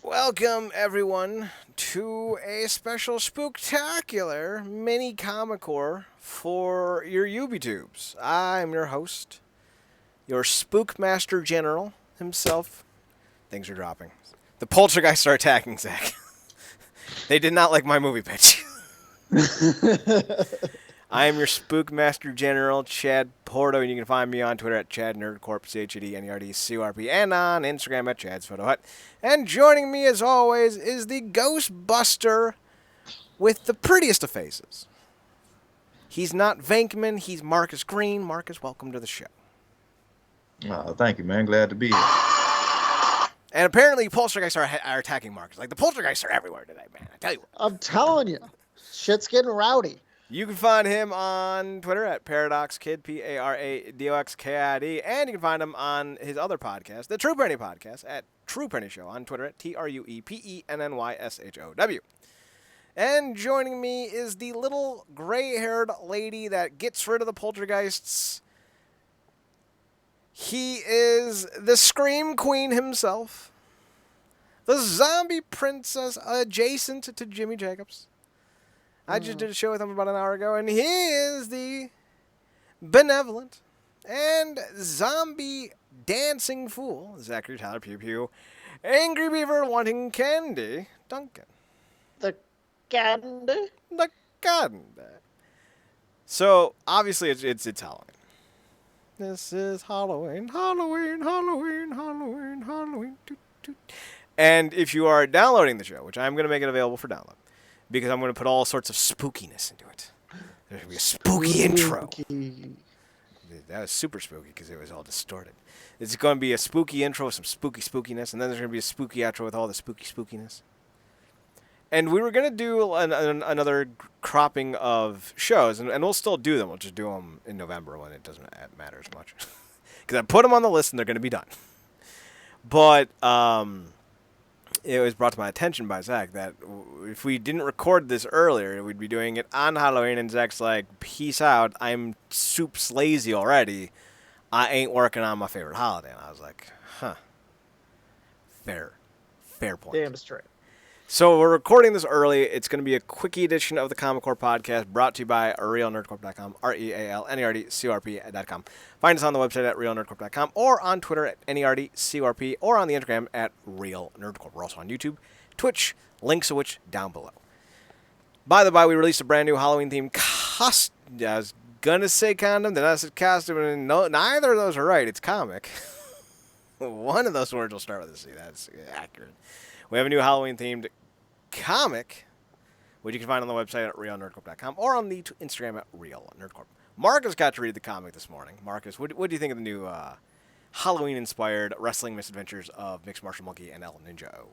Welcome, everyone, to a special spooktacular mini ComicCorp for your UbiTubes. I'm your host, your Spookmaster General himself. Things are dropping. The poltergeists are attacking, Zach. They did not like my movie pitch. I am your Spookmaster General, Chad Porto, and you can find me on Twitter at ChadNerdCorp, ChadNerdCorp, and on Instagram at Chad's Photo Hut. And joining me, as always, is the Ghostbuster with the prettiest of faces. He's not Venkman, he's Marcus Green. Marcus, welcome to the show. Thank you, man. Glad to be here. And apparently, poltergeists are attacking Marcus. Like, the poltergeists are everywhere today, man. I tell you what. I'm telling you, shit's getting rowdy. You can find him on Twitter at ParadoxKid, ParadoxKid, and you can find him on his other podcast, the True Penny Podcast, at True Penny Show on Twitter at TruePennyShow. And joining me is the little gray-haired lady that gets rid of the poltergeists. He is the Scream Queen himself, the zombie princess adjacent to Jimmy Jacobs. I just did a show with him about an hour ago, and he is the benevolent and zombie dancing fool, Zachary Tyler Pew Pew, angry beaver wanting candy, Duncan. The candy? The candy. So, obviously, it's Halloween. This is Halloween, Halloween, Halloween, Halloween, Halloween. Toot, toot. And if you are downloading the show, which I'm going to make it available for download, because I'm going to put all sorts of spookiness into it. There's going to be a spooky intro. That was super spooky because it was all distorted. It's going to be a spooky intro with some spooky spookiness, and then there's going to be a spooky outro with all the spooky spookiness. And we were going to do another cropping of shows, and we'll still do them. We'll just do them in November when it doesn't matter as much. Because I put them on the list, and they're going to be done. But it was brought to my attention by Zach that if we didn't record this earlier, we'd be doing it on Halloween, and Zach's like, peace out, I'm soups lazy already. I ain't working on my favorite holiday. And I was like, fair point. Damn straight. So we're recording this early. It's going to be a quickie edition of the ComicCorp podcast brought to you by realnerdcorp.com, RealNerdcorp.com. Find us on the website at realnerdcorp.com or on Twitter at NERDCORP or on the Instagram at realnerdcorp. We're also on YouTube, Twitch, links of which down below. By the by, we released a brand new Halloween-themed costume. I was going to say condom, then I said costume, and no, neither of those are right. It's comic. One of those words will start with a C. That's accurate. We have a new Halloween-themed comic, which you can find on the website at realnerdcorp.com or on the Instagram at realnerdcorp. Marcus got to read the comic this morning. Marcus, what do you think of the new Halloween-inspired wrestling misadventures of Mixed Martial Monkey and El Ninja O?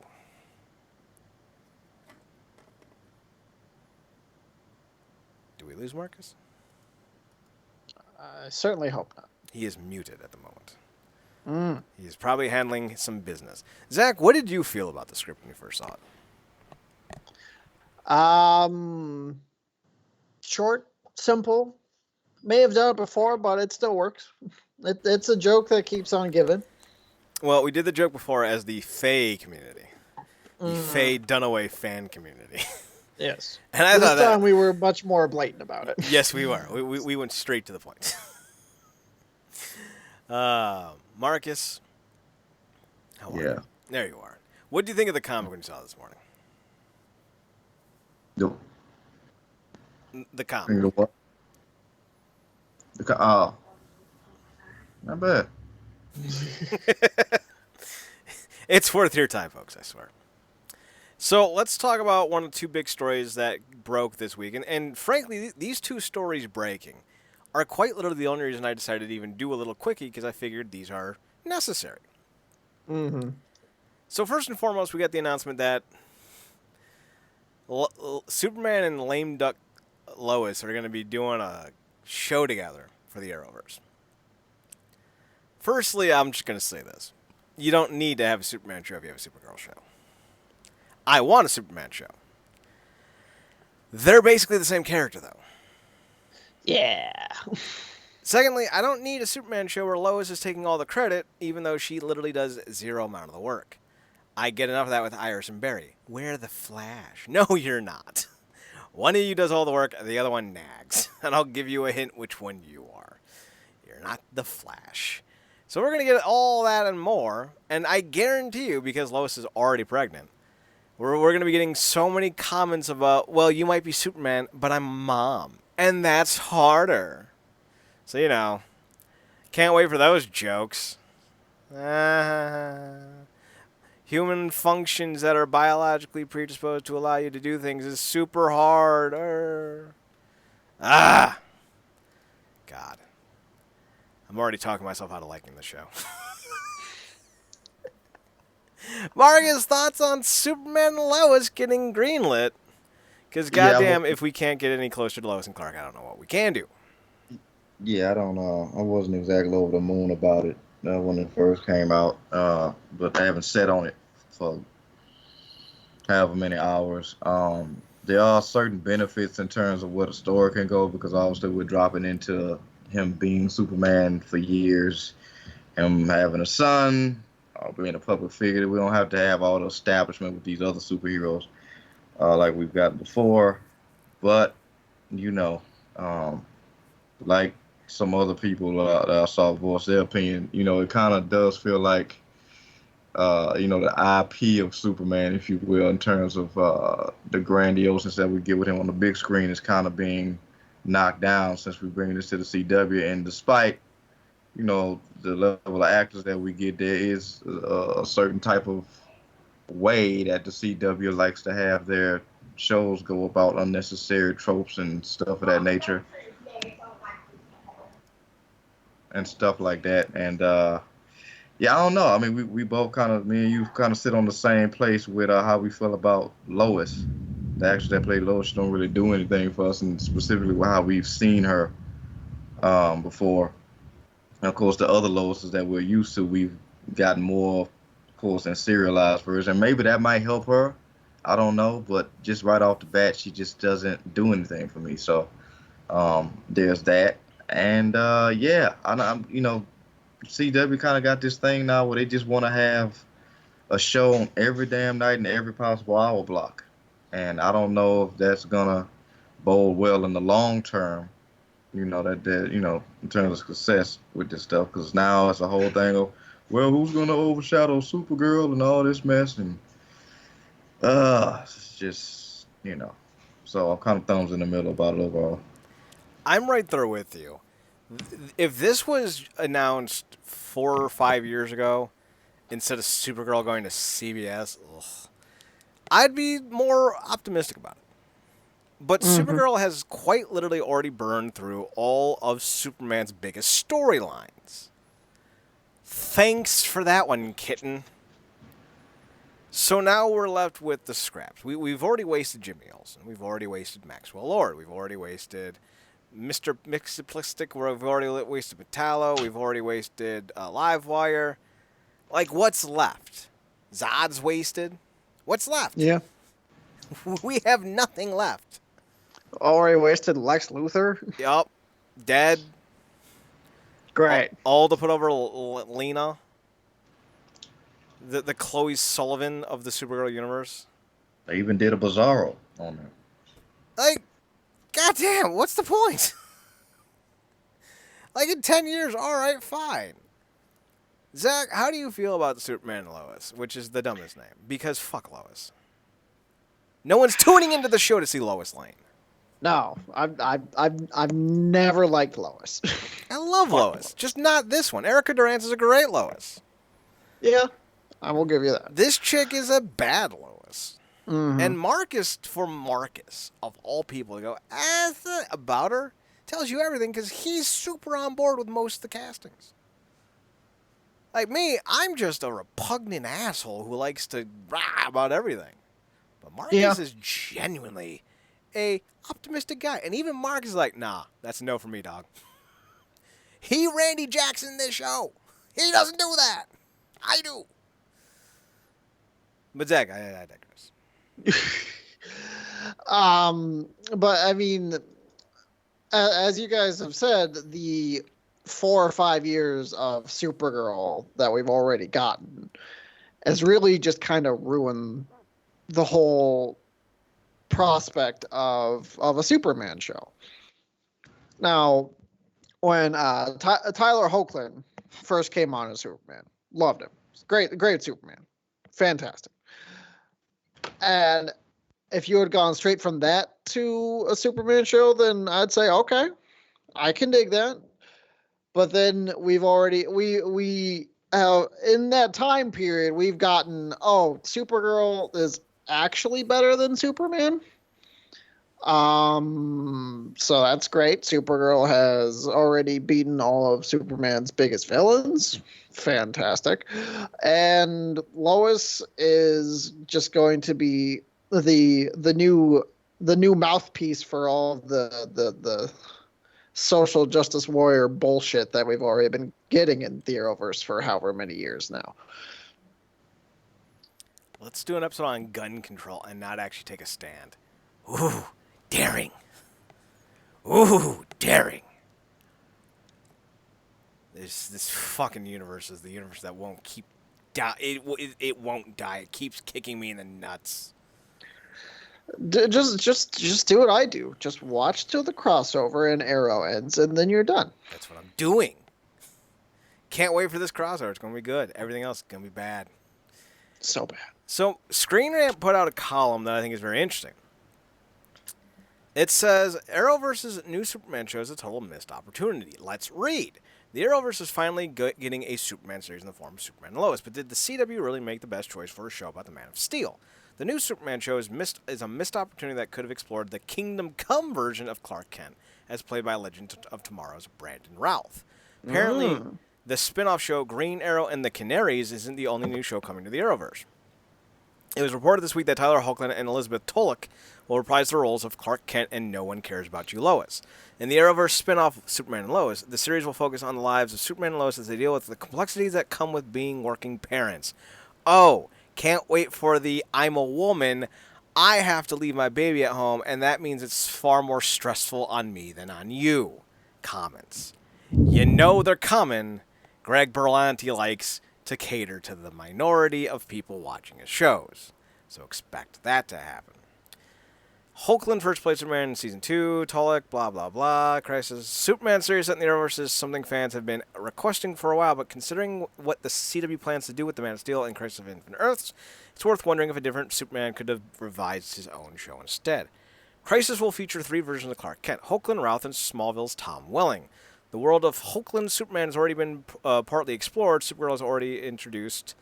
Do we lose Marcus? I certainly hope not. He is muted at the moment. He's probably handling some business. Zach, what did you feel about the script when you first saw it? Short, simple. May have done it before, but it still works. It's a joke that keeps on giving. Well, we did the joke before as the Faye community. The Faye Dunaway fan community. Yes. And I thought this time we were much more blatant about it. Yes, we were. We went straight to the point. Marcus, how are you? There you are. What do you think of the comic when you saw it this morning? The comic. What? Not bad. It's worth your time, folks, I swear. So let's talk about one of the two big stories that broke this week. And frankly, these two stories breaking are quite literally the only reason I decided to even do a little quickie, because I figured these are necessary. So first and foremost, we got the announcement that Superman and Lame Duck Lois are going to be doing a show together for the Arrowverse. Firstly, I'm just going to say this. You don't need to have a Superman show if you have a Supergirl show. I want a Superman show. They're basically the same character, though. Yeah. Secondly, I don't need a Superman show where Lois is taking all the credit, even though she literally does zero amount of the work. I get enough of that with Iris and Barry. We're the Flash. No, you're not. One of you does all the work, the other one nags. And I'll give you a hint which one you are. You're not the Flash. So we're going to get all that and more. And I guarantee you, because Lois is already pregnant, we're going to be getting so many comments about, well, you might be Superman, but I'm Mom. And that's harder. So, you know, can't wait for those jokes. Human functions that are biologically predisposed to allow you to do things is super hard. God. I'm already talking myself out of liking the show. Marcus, thoughts on Superman and Lois getting greenlit? Because goddamn, if we can't get any closer to Lois and Clark, I don't know what we can do. Yeah, I don't know. I wasn't exactly over the moon about it when it first came out, but I haven't sat on it for however many hours. There are certain benefits in terms of where the story can go, because obviously we're dropping into him being Superman for years, him having a son, being a public figure. We don't have to have all the establishment with these other superheroes like we've got before. But, you know, like some other people that I saw voice their opinion, you know, it kind of does feel like, you know, the IP of Superman, if you will, in terms of the grandioseness that we get with him on the big screen is kind of being knocked down since we bring this to the CW. And despite, you know, the level of actors that we get, there is a certain type of way that the CW likes to have their shows go about unnecessary tropes and stuff of that nature. And stuff like that. And yeah, I don't know. I mean, we both kind of, me and you kind of sit on the same place with how we feel about Lois. The actress that played Lois, she don't really do anything for us, and specifically with how we've seen her before. And of course, the other Loises that we're used to, we've gotten more, of course, in serialized version. Maybe that might help her. I don't know, but just right off the bat, she just doesn't do anything for me. So there's that. And yeah, I'm, you know, CW kind of got this thing now where they just want to have a show on every damn night and every possible hour block. And I don't know if that's gonna bode well in the long term. You know that you know, in terms of success with this stuff, because now it's a whole thing of, well, who's gonna overshadow Supergirl and all this mess, and it's just, you know. So I'm kind of thumbs in the middle about it overall. I'm right there with you. If this was announced 4 or 5 years ago, instead of Supergirl going to CBS, I'd be more optimistic about it. But Supergirl has quite literally already burned through all of Superman's biggest storylines. Thanks for that one, kitten. So now we're left with the scraps. We've already wasted Jimmy Olsen. We've already wasted Maxwell Lord. We've already wasted Mr. Mixoplistic. We've already wasted Metallo. We've already wasted Livewire. Like, what's left? Zod's wasted. What's left? Yeah. We have nothing left. Already wasted Lex Luthor. Yup. Dead. Great. All to put over Lena. The Chloe Sullivan of the Supergirl universe. They even did a Bizarro on there. Like, goddamn, what's the point? Like, in 10 years, all right, fine. Zach, how do you feel about Superman and Lois, which is the dumbest name? Because fuck Lois. No one's tuning into the show to see Lois Lane. No, I've never liked Lois. I love Lois, just not this one. Erica Durance is a great Lois. Yeah, I will give you that. This chick is a bad Lois. Mm-hmm. And Marcus, for Marcus, of all people, to go, about her, tells you everything because he's super on board with most of the castings. Like me, I'm just a repugnant asshole who likes to rah about everything. But Marcus is genuinely a optimistic guy. And even Marcus is like, nah, that's a no for me, dog. He Randy Jackson this show. He doesn't do that. I do. But Zach, I digress. But I mean, as you guys have said, the 4 or 5 years of Supergirl that we've already gotten has really just kind of ruined the whole prospect of a Superman show. Now, when Tyler Hoechlin first came on as Superman, loved him. Great Superman, fantastic. And if you had gone straight from that to a Superman show, then I'd say okay, I can dig that. But then we in that time period we've gotten Supergirl is actually better than Superman. So that's great. Supergirl has already beaten all of Superman's biggest villains. Fantastic. And Lois is just going to be the new mouthpiece for all of the social justice warrior bullshit that we've already been getting in the Arrowverse for however many years now. Let's do an episode on gun control and not actually take a stand. Ooh, daring. Ooh, daring. This fucking universe is the universe that won't keep die. It won't die. It keeps kicking me in the nuts. Just do what I do. Just watch till the crossover and Arrow ends, and then you're done. That's what I'm doing. Can't wait for this crossover. It's going to be good. Everything else is going to be bad. So bad. So, Screen Rant put out a column that I think is very interesting. It says, Arrowverse's new Superman show is a total missed opportunity. Let's read. The Arrowverse is finally getting a Superman series in the form of Superman and Lois, but did the CW really make the best choice for a show about the Man of Steel? The new Superman show is a missed opportunity that could have explored the Kingdom Come version of Clark Kent, as played by Legend of Tomorrow's Brandon Routh. Apparently, the spin-off show Green Arrow and the Canaries isn't the only new show coming to the Arrowverse. It was reported this week that Tyler Hoechlin and Elizabeth Tulloch will reprise the roles of Clark Kent and No One Cares About You, Lois. In the Arrowverse spin-off Superman and Lois, the series will focus on the lives of Superman and Lois as they deal with the complexities that come with being working parents. Oh, can't wait for the I'm a woman, I have to leave my baby at home, and that means it's far more stressful on me than on you. Comments. You know they're coming. Greg Berlanti likes to cater to the minority of people watching his shows. So expect that to happen. Hoechlin first played Superman in Season 2, Tulloch, blah, blah, blah, Crisis. Superman series set in the Arrowverse is something fans have been requesting for a while, but considering what the CW plans to do with the Man of Steel and Crisis of Infinite Earths, it's worth wondering if a different Superman could have revised his own show instead. Crisis will feature 3 versions of Clark Kent, Hoechlin, Routh, and Smallville's Tom Welling. The world of Hoechlin's Superman has already been partly explored. Supergirl has already introduced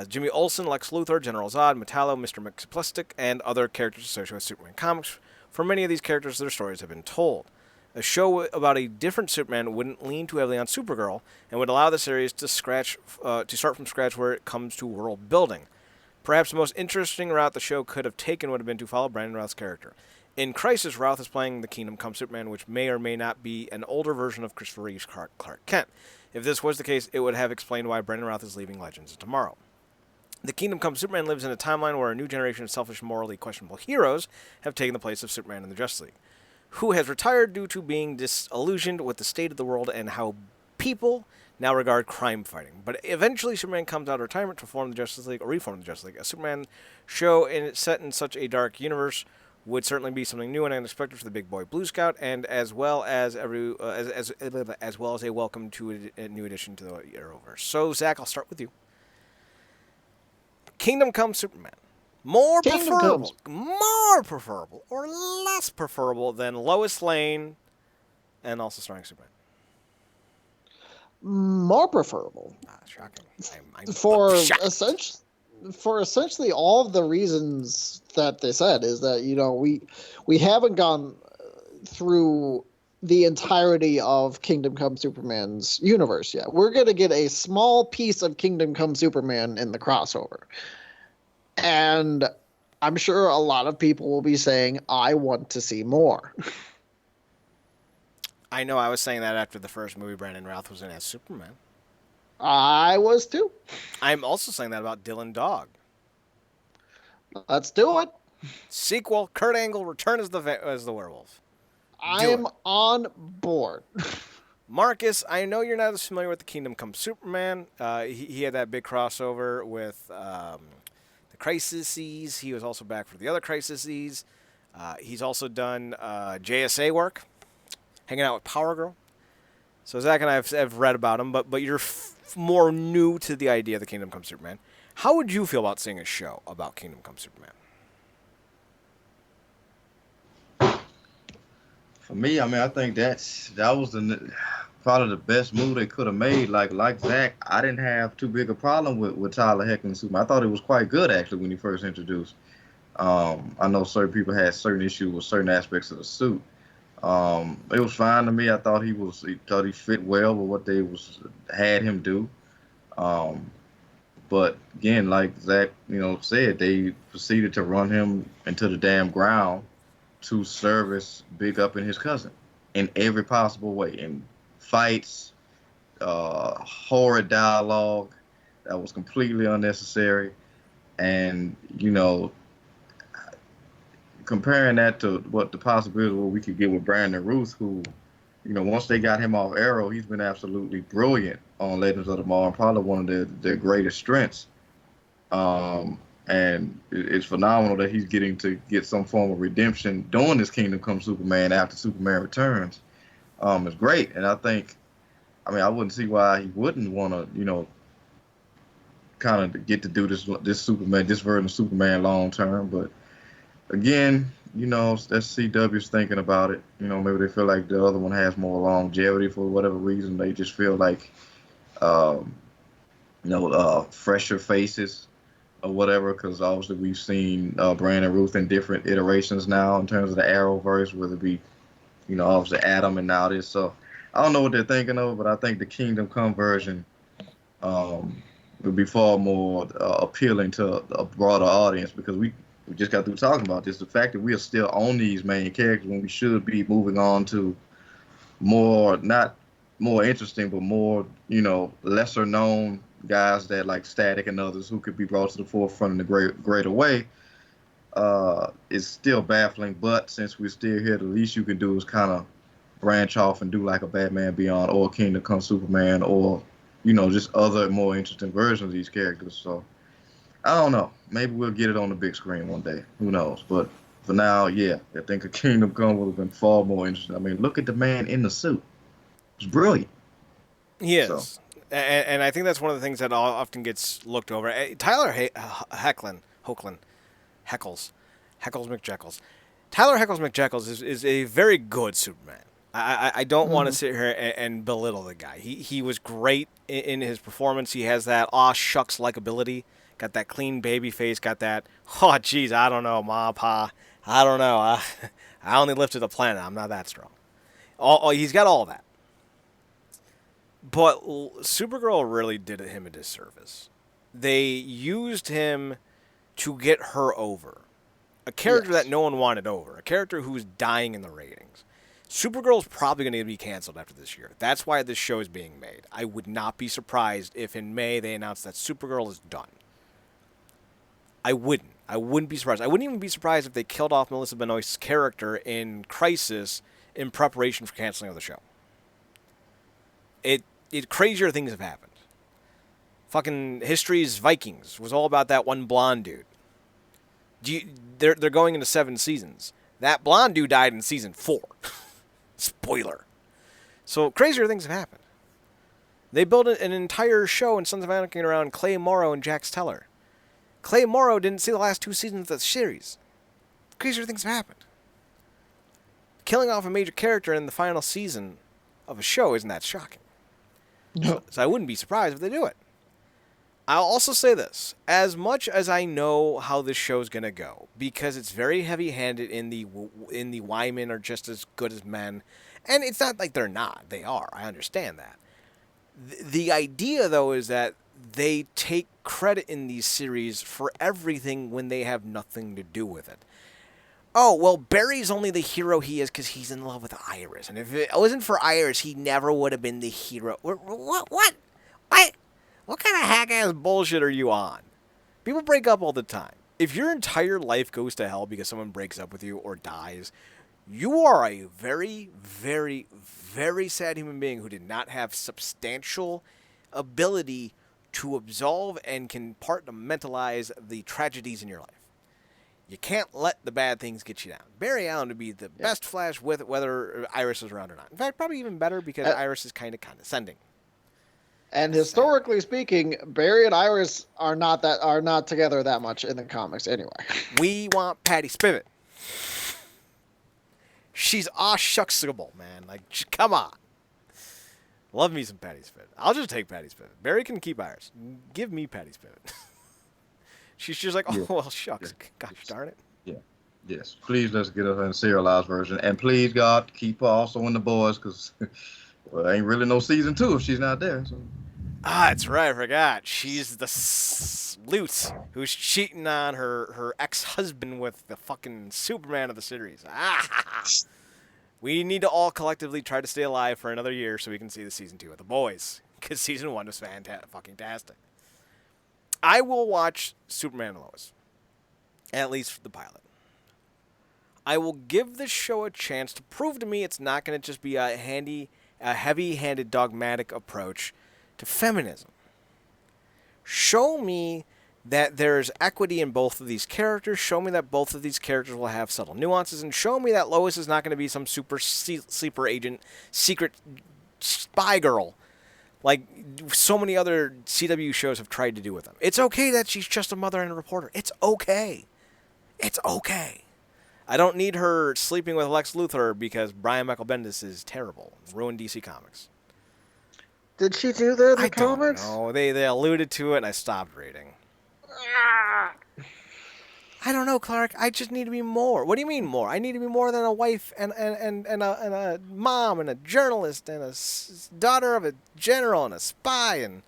Jimmy Olsen, Lex Luthor, General Zod, Metallo, Mr. Mxyzptlk, and other characters associated with Superman comics. For many of these characters, their stories have been told. A show about a different Superman wouldn't lean too heavily on Supergirl and would allow the series to start from scratch where it comes to world building. Perhaps the most interesting route the show could have taken would have been to follow Brandon Routh's character. In Crisis, Routh is playing the Kingdom Come Superman, which may or may not be an older version of Christopher Reeve's Clark Kent. If this was the case, it would have explained why Brandon Routh is leaving Legends of Tomorrow. The Kingdom Come Superman lives in a timeline where a new generation of selfish, morally questionable heroes have taken the place of Superman in the Justice League, who has retired due to being disillusioned with the state of the world and how people now regard crime fighting. But eventually Superman comes out of retirement to form the Justice League or reform the Justice League. A Superman show set in such a dark universe would certainly be something new and unexpected for the big boy Blue Scout, and as well as a welcome to a new addition to the Arrowverse. So, Zach, I'll start with you. Kingdom Come Superman. More preferable or less preferable than Lois Lane and also starring Superman? More preferable. Shocking. For shocked. essentially all of the reasons that they said is that, we haven't gone through the entirety of Kingdom Come Superman's universe yet. We're going to get a small piece of Kingdom Come Superman in the crossover. And I'm sure a lot of people will be saying, I want to see more. I know I was saying that after the first movie Brandon Routh was in as Superman. I was too. I'm also saying that about Dylan Dog. Let's do it. Sequel, Kurt Angle, return as the werewolf. I'm on board. Marcus, I know you're not as familiar with the Kingdom Come Superman. He had that big crossover with the Crises. He was also back for the other Crises. He's also done JSA work, hanging out with Power Girl. So Zach and I have read about him, but you're more new to the idea of the Kingdom Come Superman. How would you feel about seeing a show about Kingdom Come Superman? For me, I mean, I think that was probably the best move they could have made. Like Zach, I didn't have too big a problem with Tyler Hoechlin Superman. I thought it was quite good actually when he first introduced. I know certain people had certain issues with certain aspects of the suit. It was fine to me. I thought he fit well with what they had him do. But again, like Zach, said, they proceeded to run him into the damn ground to service Big Up and his cousin in every possible way. In fights, horrid dialogue that was completely unnecessary. And, comparing that to what the possibility what we could get with Brandon Ruth, who, once they got him off Arrow, he's been absolutely brilliant on Legends of Tomorrow, and probably one of their greatest strengths. And it's phenomenal that he's getting to get some form of redemption during this Kingdom Come Superman after Superman Returns. It's great, and I wouldn't see why he wouldn't want to, kind of get to do this version of Superman long term. But again, that's CW's thinking about it. Maybe they feel like the other one has more longevity for whatever reason. They just feel like, fresher faces or whatever, because obviously we've seen Brandon Ruth in different iterations now in terms of the Arrowverse, whether it be, obviously Adam and now this. So I don't know what they're thinking of, but I think the Kingdom Come version would be far more appealing to a broader audience, because we just got through talking about this. The fact that we are still on these main characters when we should be moving on to more, not more interesting, but more, lesser known guys that like Static and others who could be brought to the forefront in a greater way, is still baffling. But since we're still here, the least you can do is kind of branch off and do like a Batman Beyond or Kingdom Come Superman, or, just other more interesting versions of these characters. So I don't know. Maybe we'll get it on the big screen one day. Who knows? But for now, yeah, I think a Kingdom Come would have been far more interesting. I mean, look at the man in the suit. It's brilliant. He is. So. And I think that's one of the things that often gets looked over. Tyler Hoechlin, Heckles McJeckles. Tyler Heckles McJeckles is a very good Superman. I don't want to sit here and belittle the guy. He was great in his performance. He has that aw shucks likability. Got that clean baby face. Got that, oh geez, I don't know, ma, pa. I don't know. I only lifted a planet. I'm not that strong. He's got all that. But Supergirl really did him a disservice. They used him to get her over. A character that no one wanted over. A character who's dying in the ratings. Supergirl's probably going to be canceled after this year. That's why this show is being made. I would not be surprised if in May they announced that Supergirl is done. I wouldn't be surprised. I wouldn't even be surprised if they killed off Melissa Benoist's character in Crisis in preparation for canceling of the show. Crazier things have happened. Fucking History's Vikings was all about that one blonde dude. They're going into 7 seasons. That blonde dude died in season 4. Spoiler. So crazier things have happened. They built an entire show in Sons of Anarchy around Clay Morrow and Jax Teller. Clay Morrow didn't see the last 2 seasons of the series. Crazier things have happened. Killing off a major character in the final season of a show isn't that shocking. No. So I wouldn't be surprised if they do it. I'll also say this. As much as I know how this show's going to go, because it's very heavy-handed in the why men are just as good as men, and it's not like they're not. They are. I understand that. The idea, though, is that they take credit in these series for everything when they have nothing to do with it. Oh, well, Barry's only the hero he is because he's in love with Iris. And if it wasn't for Iris, he never would have been the hero. What? What kind of hack-ass bullshit are you on? People break up all the time. If your entire life goes to hell because someone breaks up with you or dies, You are a very, very, very sad human being who did not have substantial ability to absolve and compartmentalize the tragedies in your life. You can't let the bad things get you down. Barry Allen would be the best Flash with whether Iris is around or not. In fact, probably even better because Iris is kind of condescending. And historically speaking, Barry and Iris are not together that much in the comics anyway. We want Patty Spivot. She's aw-shucksable, man. Like, come on. Love me some Patty Spivot. I'll just take Patty Spivot. Barry can keep Iris. Give me Patty Spivot. She's just like, oh, well, shucks. Gosh darn it. Yeah. Yes. Please, let's get her in the serialized version. And please, God, keep her also in the boys, because well, ain't really no season 2 if she's not there. So. Ah, that's right. I forgot. She's the loot who's cheating on her ex-husband with the fucking Superman of the series. Ah! We need to all collectively try to stay alive for another year so we can see the season 2 of The Boys, because season 1 was fucking-tastic. I will watch Superman and Lois, at least the pilot. I will give this show a chance to prove to me it's not going to just be a heavy-handed, dogmatic approach to feminism. Show me that there's equity in both of these characters. Show me that both of these characters will have subtle nuances. And show me that Lois is not going to be some super sleeper agent, secret spy girl, like so many other CW shows have tried to do with them. It's okay that she's just a mother and a reporter. It's okay. It's okay. I don't need her sleeping with Lex Luthor because Brian Michael Bendis is terrible. Ruined DC Comics. Did she do that in the comics? No, they alluded to it, and I stopped reading. I don't know, Clark. I just need to be more. What do you mean more? I need to be more than a wife and a mom and a journalist and a daughter of a general and a spy. And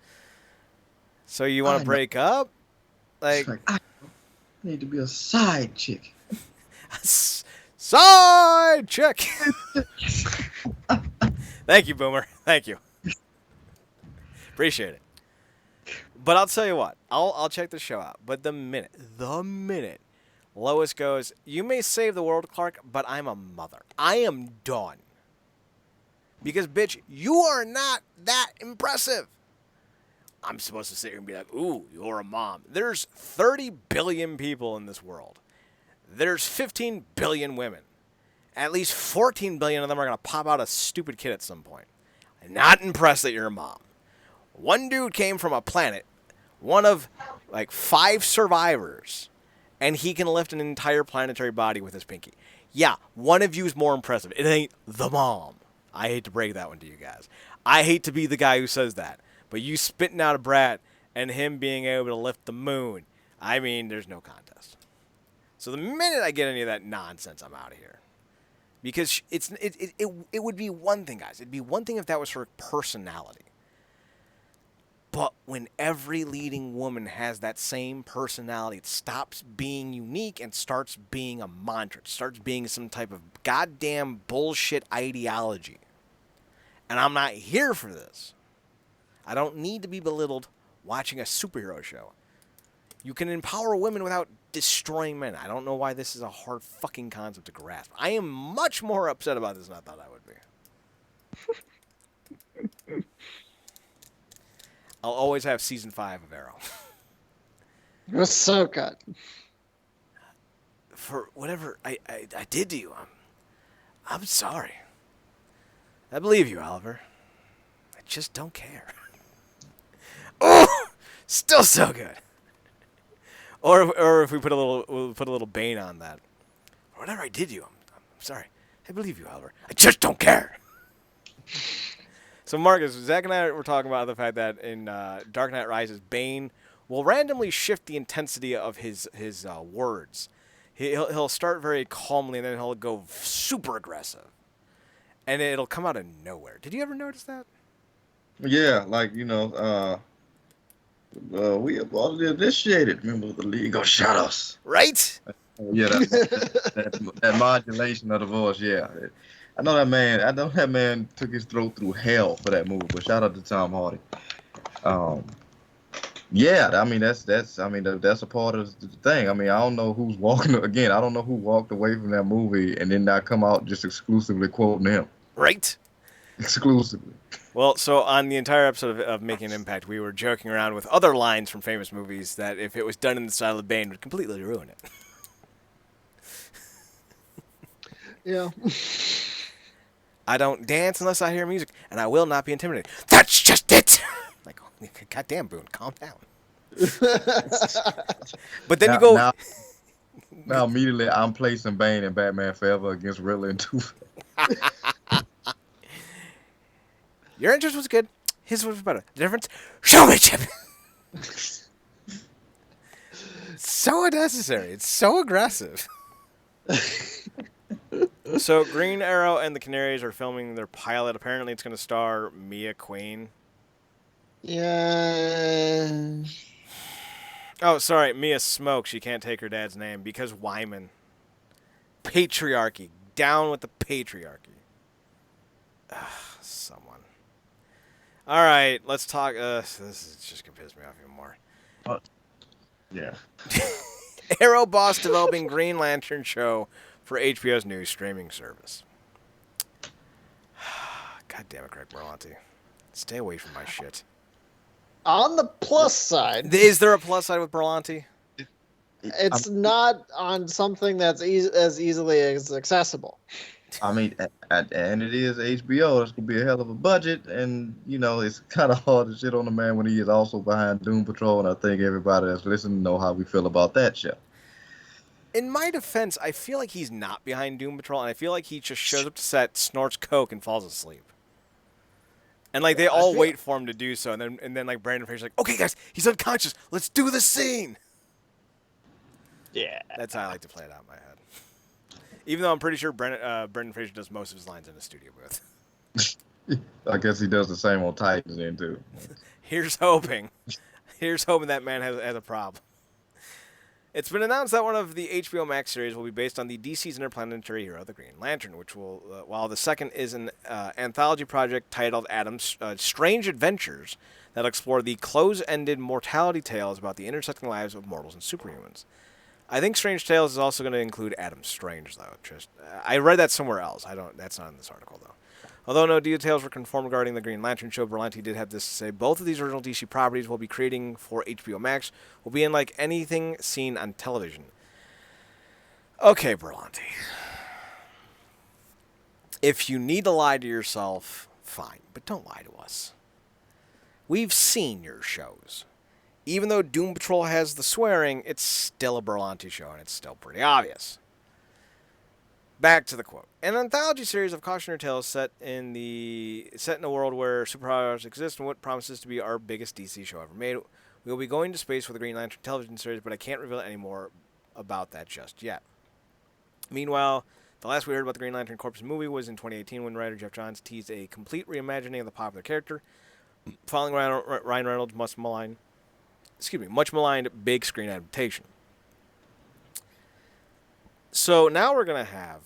so you want to break up? Like I need to be a side chick. Side chick. Thank you, Boomer. Thank you. Appreciate it. But I'll tell you what. I'll check the show out. But the minute Lois goes, you may save the world, Clark, but I'm a mother. I am done. Because, bitch, you are not that impressive. I'm supposed to sit here and be like, ooh, you're a mom. There's 30 billion people in this world. There's 15 billion women. At least 14 billion of them are going to pop out a stupid kid at some point. I'm not impressed that you're a mom. One dude came from a planet, one of like 5 survivors, and he can lift an entire planetary body with his pinky. Yeah, one of you is more impressive. It ain't the mom. I hate to break that one to you guys. I hate to be the guy who says that. But you spitting out a brat and him being able to lift the moon, I mean, there's no contest. So the minute I get any of that nonsense, I'm out of here. Because it would be one thing, guys. It'd be one thing if that was her personality. But when every leading woman has that same personality, it stops being unique and starts being a mantra. It starts being some type of goddamn bullshit ideology. And I'm not here for this. I don't need to be belittled watching a superhero show. You can empower women without destroying men. I don't know why this is a hard fucking concept to grasp. I am much more upset about this than I thought I would be. I'll always have season 5 of Arrow. It was so good. For whatever I did to you, I'm sorry. I believe you, Oliver. I just don't care. Oh, still so good. Or if we put a little Bane on that. Whatever I did to you, I'm sorry. I believe you, Oliver. I just don't care. So, Marcus, Zach and I were talking about the fact that in Dark Knight Rises, Bane will randomly shift the intensity of his words. He'll start very calmly, and then he'll go super aggressive. And it'll come out of nowhere. Did you ever notice that? Yeah, like, we initiated. Remember, the league gonna shut us. Right? Yeah, that modulation of the voice, yeah. I know that man took his throat through hell for that movie, but shout out to Tom Hardy. Yeah, I mean that's a part of the thing. I mean, I don't know who's walking again. I don't know who walked away from that movie and then not come out just exclusively quoting him. Right? Exclusively. Well, so on the entire episode of Making an Impact, we were joking around with other lines from famous movies that, if it was done in the style of Bane, would completely ruin it. Yeah. I don't dance unless I hear music, and I will not be intimidated. That's just it! Like, oh, goddamn, Boone, calm down. But then Now, you go... now immediately I'm placing Bane and Batman Forever against Riddler and Two-Face. Your entrance was good. His was better. The difference? Showmanship! So unnecessary. It's so aggressive. So Green Arrow and the Canaries are filming their pilot. Apparently it's going to star Mia Queen. Yeah. Oh, sorry, Mia Smoke. She can't take her dad's name because Wyman. Patriarchy. Down with the patriarchy. Someone. All right, let's talk. This is just going to piss me off even more. Yeah. Arrow boss developing Green Lantern show for HBO's new streaming service. God damn it, Greg Berlanti. Stay away from my shit. On the plus side, Is there a plus side with Berlanti? it's not on something that's as easily as accessible. I mean, and it is HBO. It's gonna be a hell of a budget, and you know it's kind of hard to shit on the man when he is also behind Doom Patrol. And I think everybody that's listening know how we feel about that show. In my defense, I feel like he's not behind Doom Patrol, and I feel like he just shows up to set, snorts coke, and falls asleep. And like they all wait for him to do so, and then like Brandon Fraser's like, "Okay, guys, he's unconscious. Let's do the scene." Yeah. That's how I like to play it out in my head. Even though I'm pretty sure Brendan Fraser does most of his lines in a studio booth. I guess he does the same on Titans then too. Here's hoping. Here's hoping that man has a problem. It's been announced that one of the HBO Max series will be based on the DC's interplanetary hero, the Green Lantern, which will, while the second is an anthology project titled Adam's Strange Adventures that explore the close-ended mortality tales about the intersecting lives of mortals and superhumans. I think Strange Tales is also going to include Adam Strange, though. I read that somewhere else. That's not in this article, though. Although no details were confirmed regarding the Green Lantern show, Berlanti did have this to say: both of these original DC properties we'll be creating for HBO Max will be unlike anything seen on television. Okay, Berlanti. If you need to lie to yourself, fine, but don't lie to us. We've seen your shows. Even though Doom Patrol has the swearing, it's still a Berlanti show, and it's still pretty obvious. Back to the quote. An anthology series of cautionary tales set in a world where superpowers exist and what promises to be our biggest DC show ever made. We will be going to space for the Green Lantern television series, but I can't reveal any more about that just yet. Meanwhile, the last we heard about the Green Lantern Corp's movie was in 2018 when writer Jeff Johns teased a complete reimagining of the popular character, following Ryan Reynolds' much maligned big screen adaptation. So now we're going to have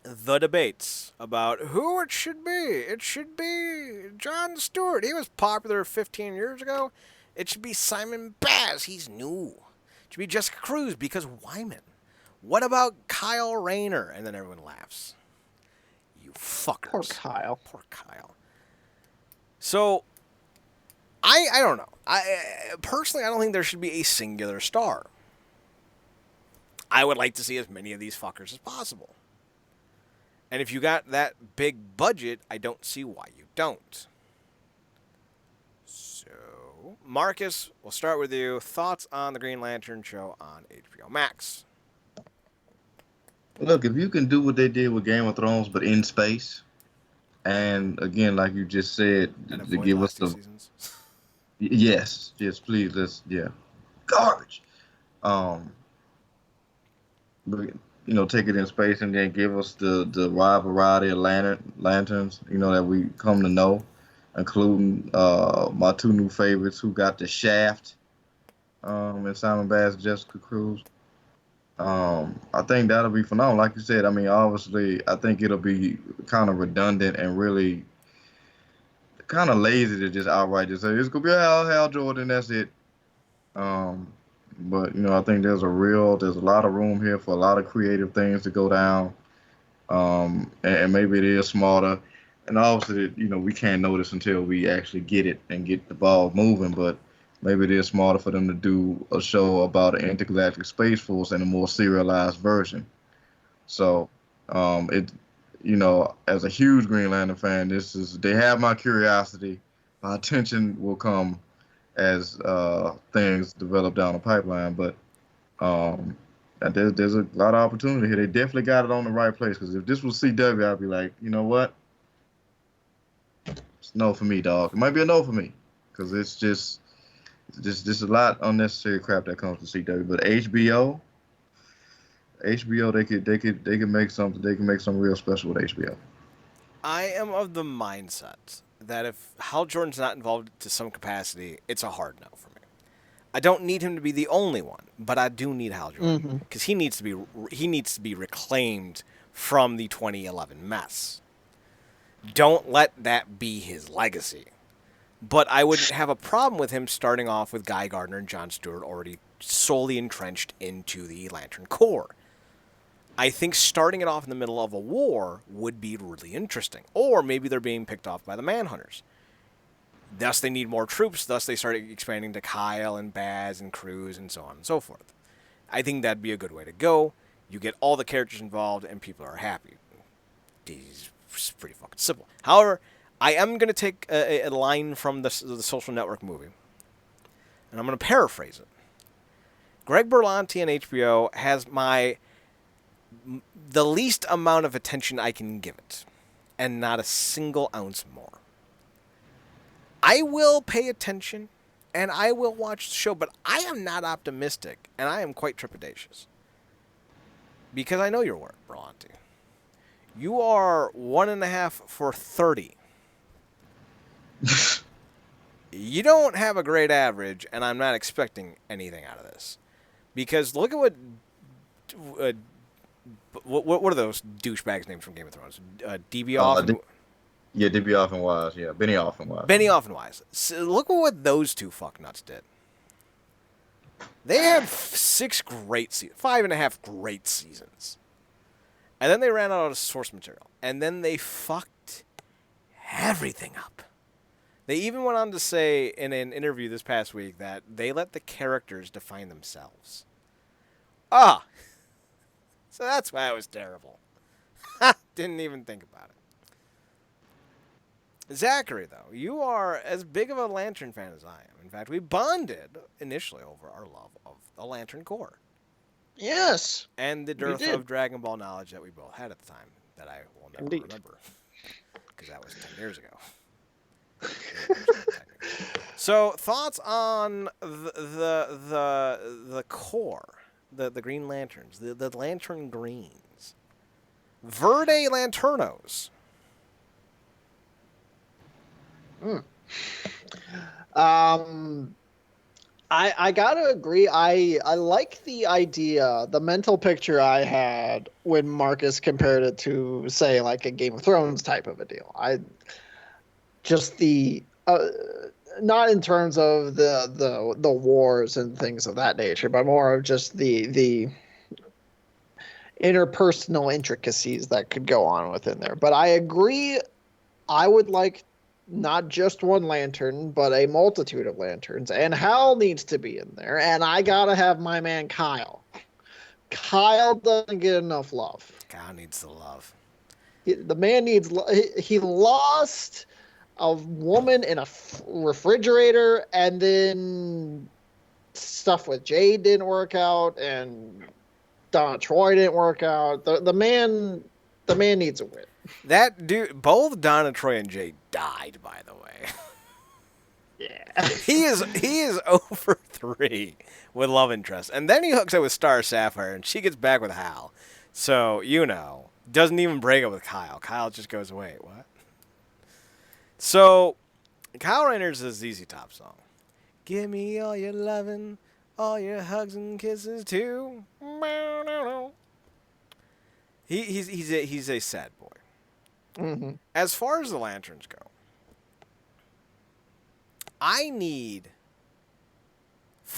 the debates about who it should be. It should be Jon Stewart. He was popular 15 years ago. It should be Simon Baz. He's new. It should be Jessica Cruz because Wyman. What about Kyle Rayner? And then everyone laughs. You fuckers. Poor Kyle. Poor Kyle. So, I don't know. Personally, I don't think there should be a singular star. I would like to see as many of these fuckers as possible. And if you got that big budget, I don't see why you don't. So, Marcus, we'll start with you. Thoughts on the Green Lantern show on HBO Max? Look, if you can do what they did with Game of Thrones, but in space, and again, like you just said, to give us the seasons. Yes, please, garbage. But, take it in space and then give us the wide variety of lanterns, that we come to know, including my two new favorites who got the shaft, and Simon Bass and Jessica Cruz. I think that'll be phenomenal. Like you said, I mean, obviously, I think it'll be kind of redundant and really kind of lazy to just outright just say, it's going to be Hal Jordan, that's it. Um, but I think there's a lot of room here for a lot of creative things to go down. And maybe it is smarter. And obviously, we can't know this until we actually get it and get the ball moving. But maybe it is smarter for them to do a show about an intergalactic space force in a more serialized version. So, it, as a huge Green Lantern fan, they have my curiosity. My attention will come as things develop down the pipeline. But um, and there's a lot of opportunity here. They definitely got it on the right place. Because if this was CW, I'd be like, you know what? It's no for me, dog. It might be a no for me. Because it's just a lot unnecessary crap that comes to CW. But HBO, they could make something. They can make something real special with HBO. I am of the mindset that if Hal Jordan's not involved to some capacity, it's a hard no for me. I don't need him to be the only one, but I do need Hal Jordan because he needs to be reclaimed from the 2011 mess. Don't let that be his legacy. But I wouldn't have a problem with him starting off with Guy Gardner and Jon Stewart already solely entrenched into the Lantern Corps. I think starting it off in the middle of a war would be really interesting. Or maybe they're being picked off by the Manhunters. Thus, they need more troops. Thus, they start expanding to Kyle and Baz and Cruz and so on and so forth. I think that'd be a good way to go. You get all the characters involved and people are happy. It's pretty fucking simple. However, I am going to take a line from the Social Network movie, and I'm going to paraphrase it. Greg Berlanti and HBO has the least amount of attention I can give it, and not a single ounce more. I will pay attention, and I will watch the show, but I am not optimistic, and I am quite trepidatious. Because I know your work, Berlanti. You are 1.5 for 30. You don't have a great average, and I'm not expecting anything out of this. Because look at what are those douchebags names from Game of Thrones? DB Yeah, Dibby and Wise. Yeah, Benioff and Wise. Benioff and Wise. So look at what those two fucknuts did. They had 6 great seasons, 5.5 great seasons. And then they ran out of source material. And then they fucked everything up. They even went on to say in an interview this past week that they let the characters define themselves. So that's why it was terrible. Didn't even think about it. Zachary, though, you are as big of a Lantern fan as I am. In fact, we bonded initially over our love of the Lantern Corps. Yes. And the dearth of Dragon Ball knowledge that we both had at the time that I will never remember. Because that was 10 years ago. So, thoughts on the Corps, the Green Lanterns, the Lantern Greens, Verde Lanternos. I gotta agree. I like the idea, the mental picture I had when Marcus compared it to, say, like a Game of Thrones type of a deal. Just the not in terms of the wars and things of that nature, but more of just the interpersonal intricacies that could go on within there. But I agree. I would like not just one lantern, but a multitude of lanterns. And Hal needs to be in there. And I gotta have my man Kyle. Kyle doesn't get enough love. Kyle needs the love. The man needs. He lost a woman in a refrigerator, and then stuff with Jade didn't work out, and Donna Troy didn't work out. The man needs a win. That dude, both Donna Troy and Jade died, by the way. Yeah. He is 0 for 3 with love interest. And then he hooks up with Star Sapphire, and she gets back with Hal. So, doesn't even break up with Kyle. Kyle just goes, wait, what? So, Kyle Rayner's a ZZ Top song. Give me all your lovin', all your hugs and kisses, too. He's a sad boy. Mm-hmm. As far as the lanterns go, I need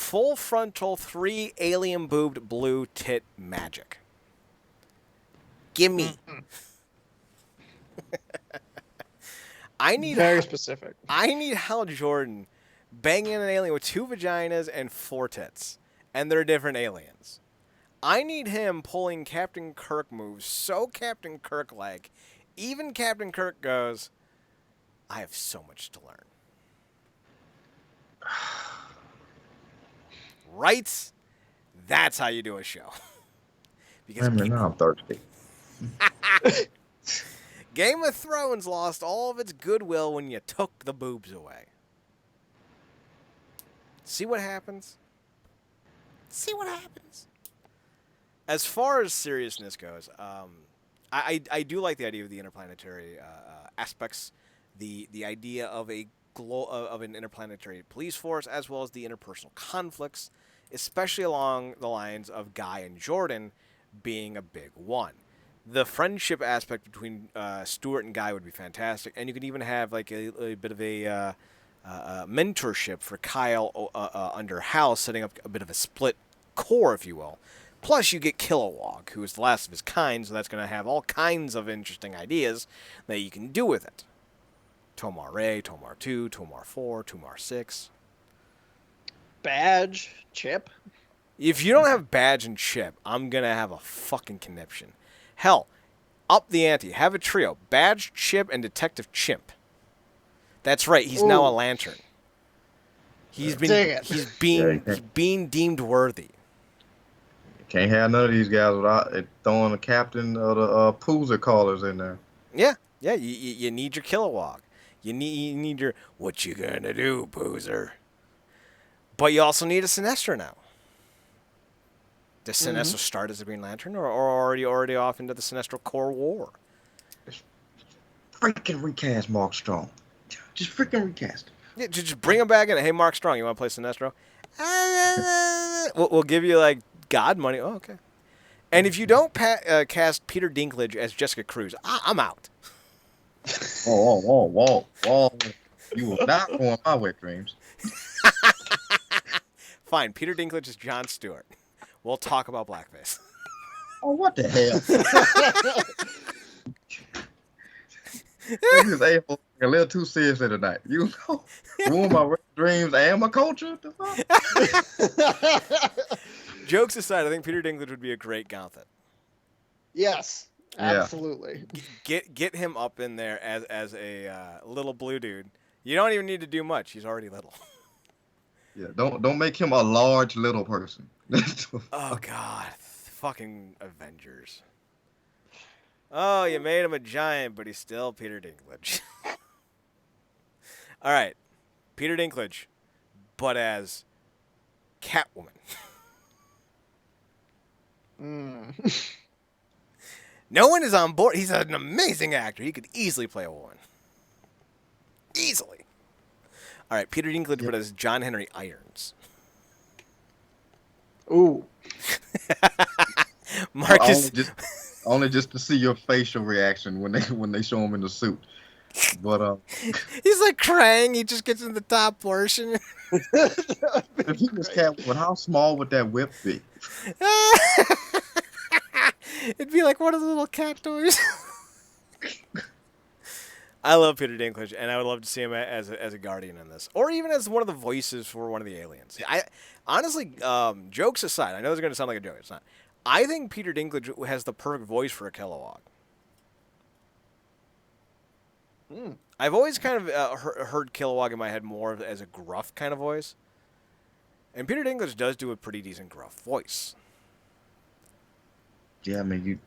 full frontal 3 alien boobed blue tit magic. Gimme. I need Very specific. I need Hal Jordan banging an alien with 2 vaginas and 4 tits, and they're different aliens. I need him pulling Captain Kirk moves so Captain Kirk-like, even Captain Kirk goes, I have so much to learn. Right? That's how you do a show. Because Now I'm thirsty. Game of Thrones lost all of its goodwill when you took the boobs away. See what happens? See what happens? As far as seriousness goes, I do like the idea of the interplanetary aspects, the idea of of an interplanetary police force, as well as the interpersonal conflicts, especially along the lines of Guy and Jordan being a big one. The friendship aspect between Stuart and Guy would be fantastic, and you could even have like a bit of a mentorship for Kyle under Hal, setting up a bit of a split core, if you will. Plus, you get Kilowog, who is the last of his kind, so that's going to have all kinds of interesting ideas that you can do with it. Tomar A, Tomar 2, Tomar 4, Tomar 6. Badge, Chip. If you don't have Badge and Chip, I'm going to have a fucking conniption. Hell, up the ante. Have a trio. Badge, Chip, and Detective Chimp. That's right. He's now a lantern. He's being deemed worthy. Can't have none of these guys without throwing the captain of the Poozer callers in there. Yeah. You need your Kilowog. You need your what you gonna do, Poozer. But you also need a Sinestro now. Does Sinestro start as a Green Lantern, or are you already off into the Sinestro Corps War? Freaking recast Mark Strong. Just freaking recast him. Yeah, just bring him back in. Hey, Mark Strong, you want to play Sinestro? We'll give you like God money. Oh, okay. And if you don't cast Peter Dinklage as Jessica Cruz, I'm out. Whoa. You will not go on my wet dreams. Fine, Peter Dinklage is Jon Stewart. We'll talk about blackface. Oh, what the hell? This is a little too serious tonight. You know, ruin my wet dreams and my culture. Jokes aside, I think Peter Dinklage would be a great Gauntlet. Yes, absolutely. Get him up in there as a little blue dude. You don't even need to do much. He's already little. Yeah, don't make him a large little person. Oh God, fucking Avengers. Oh, you made him a giant, but he's still Peter Dinklage. All right, Peter Dinklage, but as Catwoman. No one is on board. He's an amazing actor. He could easily play a woman. Easily. All right, Peter Dinklage, but as John Henry Irons. Ooh. Marcus. Only just to see your facial reaction when they show him in the suit. But he's like crying. He just gets in the top portion. If he was Catwoman, how small would that whip be? It'd be like one of the little cat toys. I love Peter Dinklage, and I would love to see him as a Guardian in this, or even as one of the voices for one of the aliens. I honestly, jokes aside, I know this is going to sound like a joke. It's not. I think Peter Dinklage has the perfect voice for a Kilowog. I've always kind of heard Kilowog in my head more as a gruff kind of voice, and Peter Dinklage does do a pretty decent gruff voice. Yeah, I mean,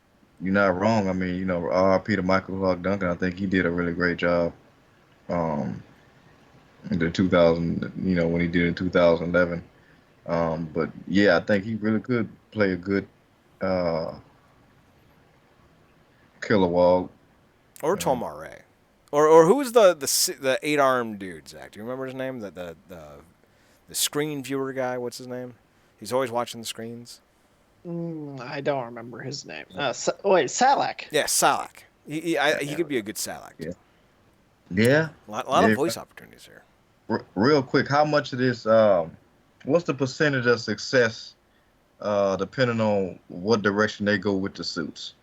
you're not wrong. I mean, you know, R.I.P. to Michael Clark Duncan. I think he did a really great job. In the 2000, you know, when he did in 2011. But yeah, I think he really could play a good Kilowog. Or Tomar A. Or who's the 8-armed dude, Zach? Do you remember his name? The screen viewer guy. What's his name? He's always watching the screens. I don't remember his name. Salak. Yeah, Salak. He could be a good Salak. Yeah. A lot of voice opportunities here. Real quick, how much of this What's the percentage of success, depending on what direction they go with the suits?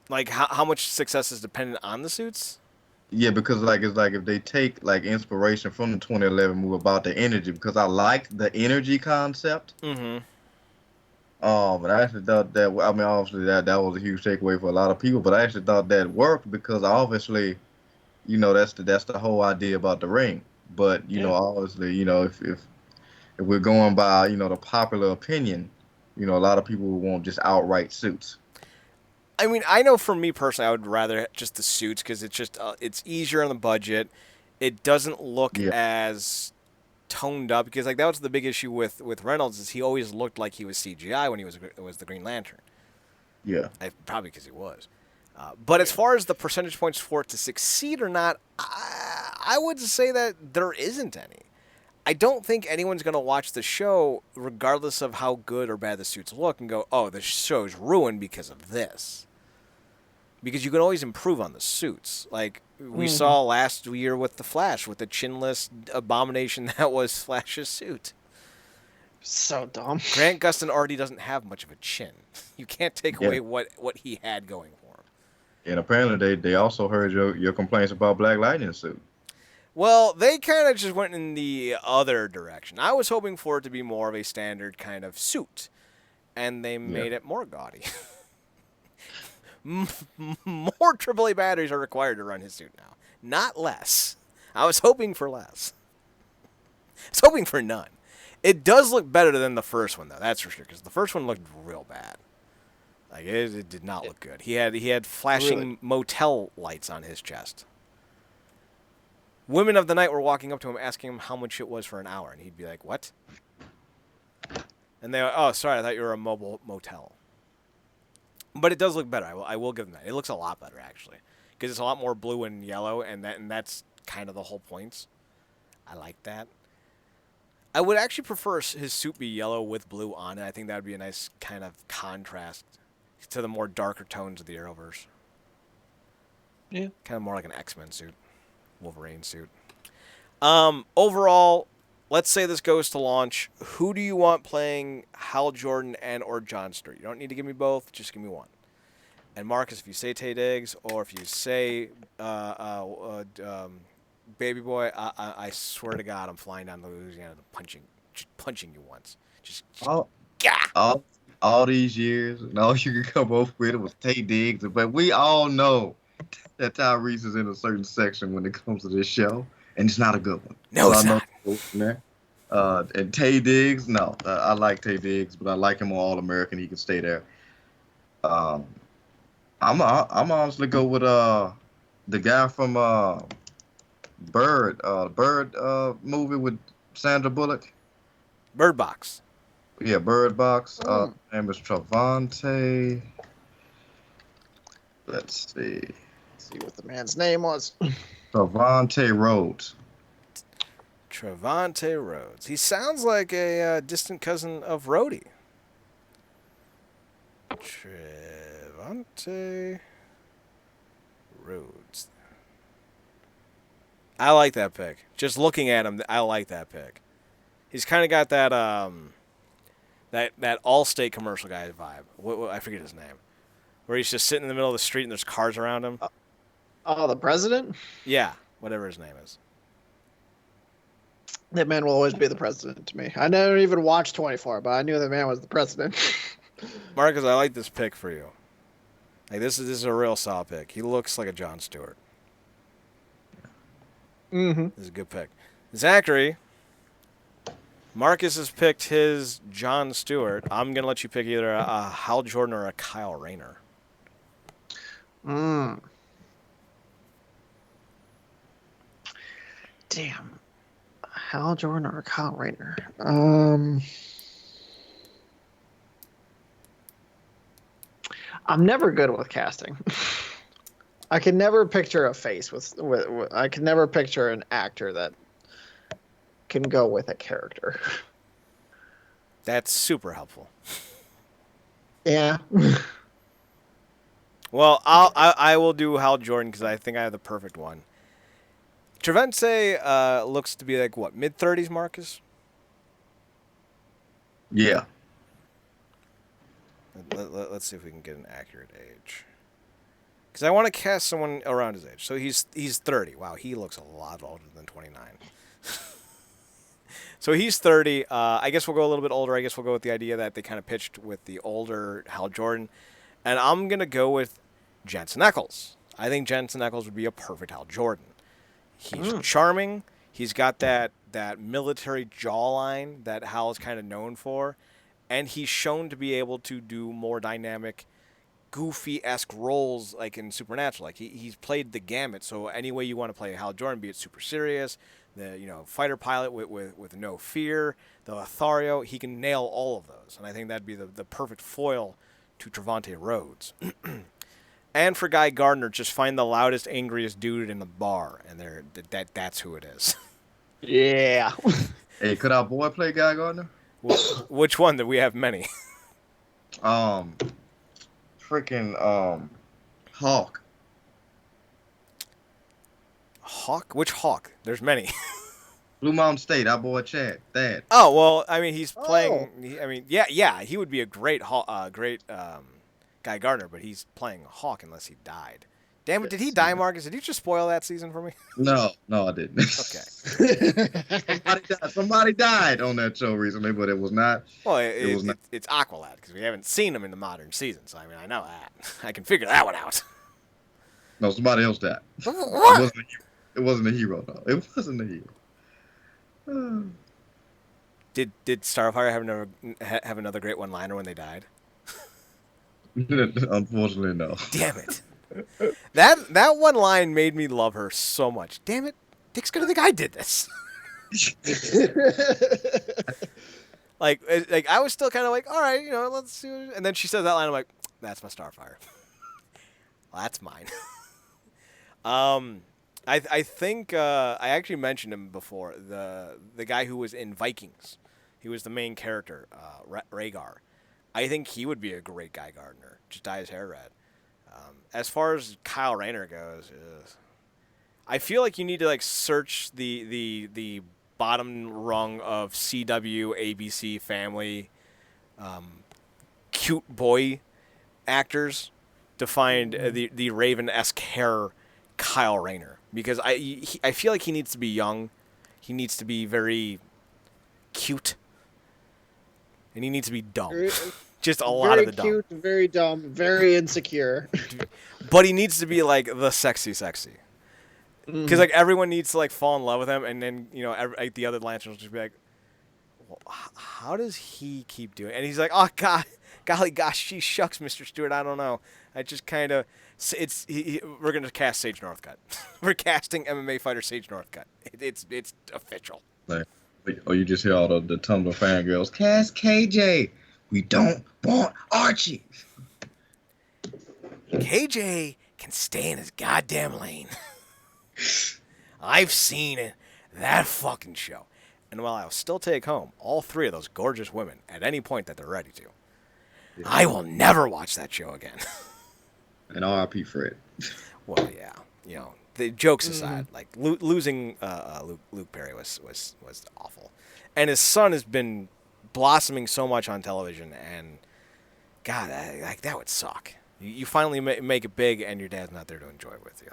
Like how much success is dependent on the suits? Yeah, because like it's like if they take like inspiration from the 2011 movie about the energy, because I like the energy concept. Mm-hmm. But I actually thought that, I mean, obviously that was a huge takeaway for a lot of people. But I actually thought that worked because obviously, that's the whole idea about the ring. But Yeah. obviously, if we're going by the popular opinion, a lot of people want just outright suits. I mean, I know for me personally, I would rather just the suits because it's just it's easier on the budget. It doesn't look Yeah, as toned up because like that was the big issue with Reynolds is he always looked like he was CGI when he was the Green Lantern. yeah, Probably because he was. But as yeah. far as the percentage points for it to succeed or not, I would say that there isn't any. I don't think anyone's going to watch the show, regardless of how good or bad the suits look, and go, "Oh, the show's ruined because of this." Because you can always improve on the suits. Like we saw last year with the Flash, with the chinless abomination that was Flash's suit. So dumb. Grant Gustin already doesn't have much of a chin. You can't take Yeah. away what he had going for him. And apparently they also heard your complaints about Black Lightning suit. Well, they kind of just went in the other direction. I was hoping for it to be more of a standard kind of suit, and they Yeah. made it more gaudy. More AAA batteries are required to run his suit now, not less. I was hoping for less. I was hoping for none. It does look better than the first one, though. That's for sure, because the first one looked real bad. Like it did not look good. He had flashing Really? motel lights on his chest. Women of the night were walking up to him asking him how much it was for an hour, and he'd be like, "What?" And they, "Oh, sorry, I thought you were a mobile motel." But it does look better. I will give them that. It looks a lot better actually, because it's a lot more blue and yellow, and that's kind of the whole point. I like that. I would actually prefer his suit be yellow with blue on it. I think that would be a nice kind of contrast to the more darker tones of the Arrowverse. Yeah. Kind of more like an X-Men suit, Wolverine suit. Overall, let's say this goes to launch. Who do you want playing Hal Jordan and or John Stewart? You don't need to give me both. Just give me one. And Marcus, if you say Tay Diggs or if you say Baby Boy, I swear to God, I'm flying down to Louisiana and punching you once. Just All, gah! all, all these years, and all you could come up with was Tay Diggs. But we all know that Tyrese is in a certain section when it comes to this show, and it's not a good one. No, So I it's know not. you're from there. And Tay Diggs, no, I like Tay Diggs, but I like him on All American. He can stay there. Um, I'm honestly go with the guy from Bird movie with Sandra Bullock. Bird Box. Yeah, Bird Box. Mm. Name is Travante. Let's see. See what the man's name was. Travante Rhodes. Trevante Rhodes. He sounds like a distant cousin of Rhodey. Trevante Rhodes. I like that pick. Just looking at him, I like that pick. He's kind of got that that Allstate commercial guy vibe. I forget his name. Where he's just sitting in the middle of the street and there's cars around him. Oh, the president? Yeah, whatever his name is. That man will always be the president to me. I never even watched 24, but I knew that man was the president. Marcus, I like this pick for you. Like this is a real solid pick. He looks like a Jon Stewart. Mm-hmm. This is a good pick. Zachary, Marcus has picked his Jon Stewart. I'm gonna let you pick either a Hal Jordan or a Kyle Rayner. Damn. Hal Jordan or Kyle Rayner? I'm never good with casting. I can never picture a face with I can never picture an actor that can go with a character. That's super helpful. Yeah. Well, I will do Hal Jordan because I think I have the perfect one. Trevente looks to be like what, mid-30s, Marcus? Yeah. Let's see if we can get an accurate age. Because I want to cast someone around his age. So he's 30. Wow, he looks a lot older than 29. So he's 30. I guess we'll go a little bit older. I guess we'll go with the idea that they kind of pitched with the older Hal Jordan. And I'm going to go with Jensen Ackles. I think Jensen Ackles would be a perfect Hal Jordan. He's charming. He's got that military jawline that Hal is kind of known for. And he's shown to be able to do more dynamic, goofy-esque roles like in Supernatural. Like he's played the gamut. So any way you want to play Hal Jordan, be it super serious, the fighter pilot with no fear, the Lothario, he can nail all of those. And I think that'd be the perfect foil to Trevante Rhodes. And for Guy Gardner, just find the loudest, angriest dude in the bar, and that's who it is. Yeah. Hey, could our boy play Guy Gardner? Which one? That we have many. Freaking Hawk. Hawk? Which Hawk? There's many. Blue Mountain State, our boy Chad. Dad. Oh well, I mean he's playing. Yeah, he would be a great Guy Gardner, but he's playing Hawk unless he died. Damn it! Did he die, Marcus? Did you just spoil that season for me? No, I didn't. Okay. Somebody died on that show recently, but it was not. Well, it's Aqualad because we haven't seen him in the modern season, so I mean I know that. I can figure that one out. No, somebody else died. What? It wasn't a hero, though. It wasn't a hero. Did Starfire have another great one-liner when they died? Unfortunately, no. Damn it. That one line made me love her so much. Damn it. Dick's gonna think I did this. like I was still kind of like, all right, let's see. And then she says that line. I'm like, that's my Starfire. Well, that's mine. I think I actually mentioned him before. The guy who was in Vikings. He was the main character, Rhaegar. I think he would be a great Guy Gardner. Just dye his hair red. As far as Kyle Rayner goes, I feel like you need to search the bottom rung of CW, ABC, Family, cute boy actors to find the Raven-esque hair Kyle Rayner, because I feel like he needs to be young, he needs to be very cute, and he needs to be dumb. Just a lot of the dumb. Very cute, very dumb, very insecure. But he needs to be the sexy. Because everyone needs to fall in love with him, and then the other Lancers will just be like, well, how does he keep doing it? And he's like, oh god, golly gosh, gee shucks, Mr. Stewart, I don't know. I just kind of we're gonna cast Sage Northcutt. We're casting MMA fighter Sage Northcutt. It's official. Or you just hear all the Tumblr fangirls, cast KJ. We don't want Archie. KJ can stay in his goddamn lane. I've seen it. That fucking show. And while I'll still take home all three of those gorgeous women at any point that they're ready to, I will never watch that show again. And R.I.P. Fred. Well, yeah. The jokes aside, losing Luke Perry was awful. And his son has been blossoming so much on television, and God, that would suck. You finally make it big, and your dad's not there to enjoy it with you.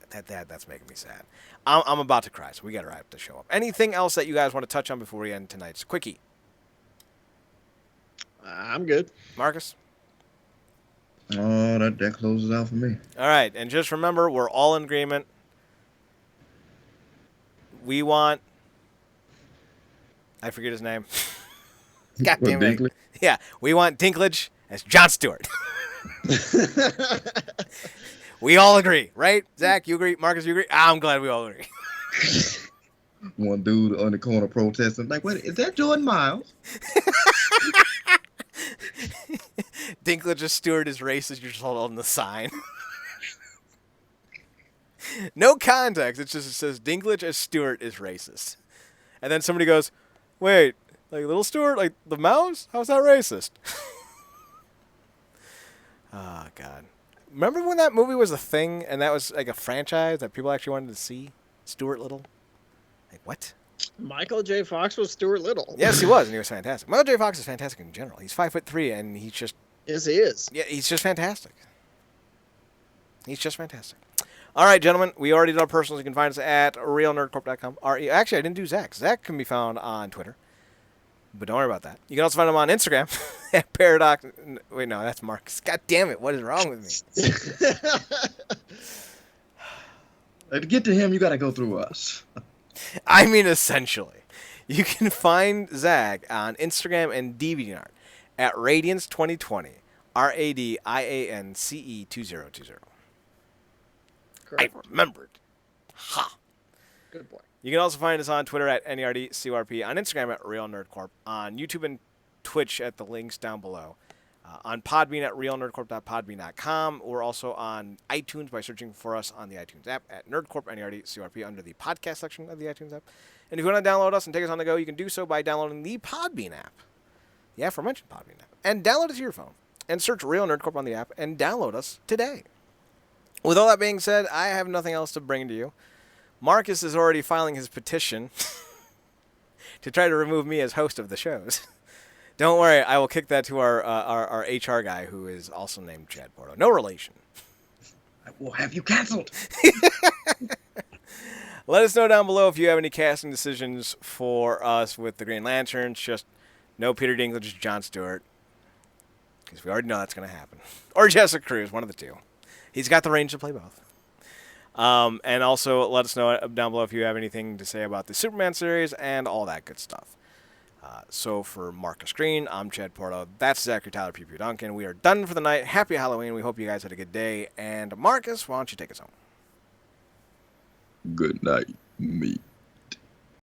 That's making me sad. I'm about to cry, so we got to wrap the show up. Anything else that you guys want to touch on before we end tonight's quickie? I'm good. Marcus? Oh, that closes out for me. All right, and just remember, we're all in agreement. We want... I forget his name. God damn it. Dinklage? Yeah, we want Dinklage as Jon Stewart. We all agree, right? Zach, you agree? Marcus, you agree? I'm glad we all agree. One dude on the corner protesting, wait, is that Jordan Miles? Dinklage as Stewart is racist. You're just holding the sign. No context. It says Dinklage as Stewart is racist. And then somebody goes, wait, little Stewart, the mouse? How's that racist? Oh, God. Remember when that movie was a thing and that was a franchise that people actually wanted to see? Stuart Little. Like, what? Michael J. Fox was Stuart Little. Yes, he was, and he was fantastic. Michael J. Fox is fantastic in general. He's 5'3", and he's just... Yes, he is. Yeah, he's just fantastic. He's just fantastic. All right, gentlemen, we already did our personals. You can find us at realnerdcorp.com. Actually, I didn't do Zach. Zach can be found on Twitter, but don't worry about that. You can also find him on Instagram at Paradox. Wait, no, that's Marcus. God damn it, what is wrong with me? To get to him, you got to go through us. I mean, essentially. You can find Zach on Instagram and DeviantArt at Radiance2020. RADIANCE2020. I remembered. Ha! Good boy. You can also find us on Twitter at NERDCORP, on Instagram at RealNerdCorp, on YouTube and Twitch at the links down below, on Podbean at realnerdcorp.podbean.com. We're also on iTunes by searching for us on the iTunes app at NerdCorp, NERDCORP, under the podcast section of the iTunes app. And if you want to download us and take us on the go, you can do so by downloading the Podbean app, the aforementioned Podbean app, and download it to your phone. And search Real Nerd Corp on the app and download us today. With all that being said, I have nothing else to bring to you. Marcus is already filing his petition to try to remove me as host of the shows. Don't worry, I will kick that to our HR guy, who is also named Chad Porto. No relation. I will have you canceled. Let us know down below if you have any casting decisions for us with the Green Lanterns. Just no Peter Dinklage, Jon Stewart. Because we already know that's going to happen. Or Jessica Cruz, one of the two. He's got the range to play both. And also, let us know down below if you have anything to say about the Superman series and all that good stuff. So for Marcus Green, I'm Chad Porto. That's Zachary Tyler Pew Pew Duncan. We are done for the night. Happy Halloween. We hope you guys had a good day. And Marcus, why don't you take us home? Good night, me.